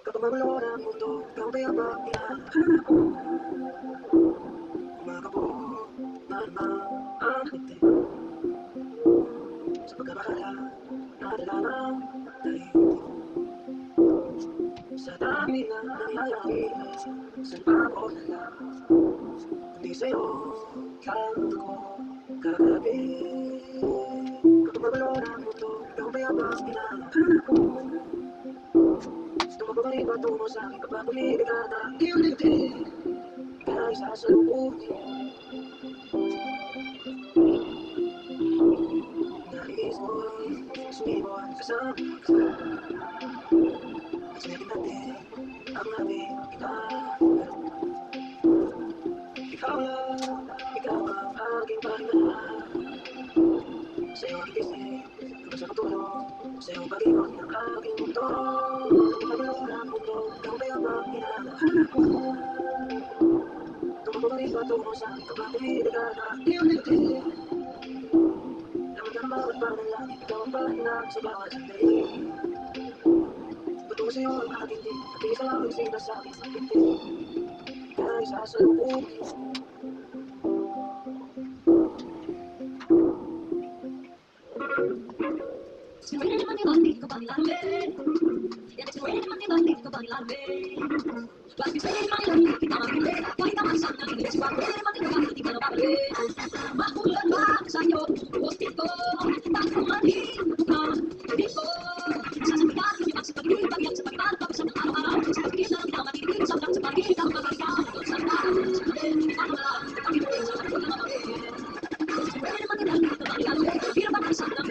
Kapag magulo na ang mundo, ikaw ba ang hinahanap ko? Umakabuo na ang ngiti sa pagkabahala, nadala ng tahimik. Sa dami na nangyayari, saan pa ako nalang? Kundi sa'yo, lang ako kagabi. Kapag magulo na ang mundo, ikaw ba ang hinahanap ko? Tumababalik ba tungo sa akin kapag ulit ka na iyong ligtin? Kaya isasalubungin nais mo'y sumibon kasama ka. At sinabi natin ang ating pagkakita. Ikaw ang aking pahinga. Sa'yo ang igising, hanggang sa matulog. Sa'yo ang pag-ikot ng aking mundo. Kapag ang mundo, ikaw ba ang hinahanap ko? Tumababalik ba tungo sa akin kapag ulit ka na iyong ligtin? Laman ka ng bawat panalangin, ikaw ang pahinga sa bawat sandali. Patungo sa'yo ang aking din, at isa ang magsinta sa aking sakiti. Kaya isasalubungin Makulat ba sa'yo? Gusto ko, takot man din,